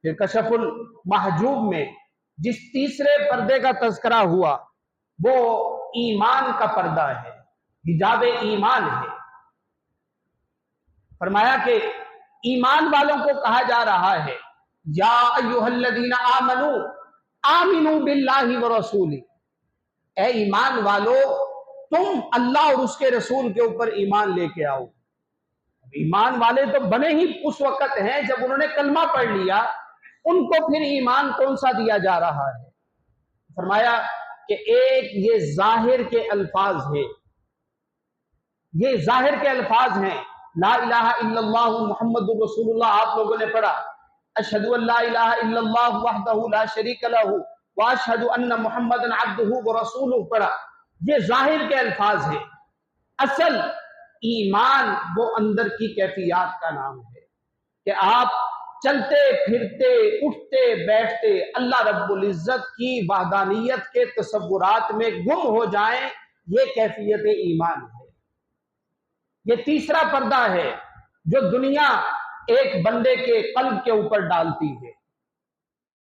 پھر کشف المحجوب میں جس تیسرے پردے کا تذکرہ ہوا وہ ایمان کا پردہ ہے، حجاب ایمان ہے۔ فرمایا کہ ایمان والوں کو کہا جا رہا ہے یا ایھا الذین آمنوا آمنوا باللہ ورسولہ، اے ایمان والو تم اللہ اور اس کے رسول کے اوپر ایمان لے کے آؤ۔ ایمان والے تو بنے ہی اس وقت ہیں جب انہوں نے کلمہ پڑھ لیا، ان کو پھر ایمان کون سا دیا جا رہا ہے؟ فرمایا کہ ایک یہ ظاہر کے الفاظ ہے، یہ ظاہر کے الفاظ ہیں، لا الہ الا اللہ محمد رسول اللہ آپ لوگوں نے پڑھا، اشہد ان لا الہ الا اللہ وحدہ لا شریک لہ واشہد ان محمدا عبدہ ورسولہ پڑھا، یہ ظاہر کے الفاظ ہیں۔ اصل ایمان وہ اندر کی کیفیات کا نام ہے کہ آپ چلتے پھرتے اٹھتے بیٹھتے اللہ رب العزت کی وحدانیت کے تصورات میں گم ہو جائیں، یہ کیفیت ایمان ہے۔ یہ تیسرا پردہ ہے جو دنیا ایک بندے کے قلب کے اوپر ڈالتی ہے۔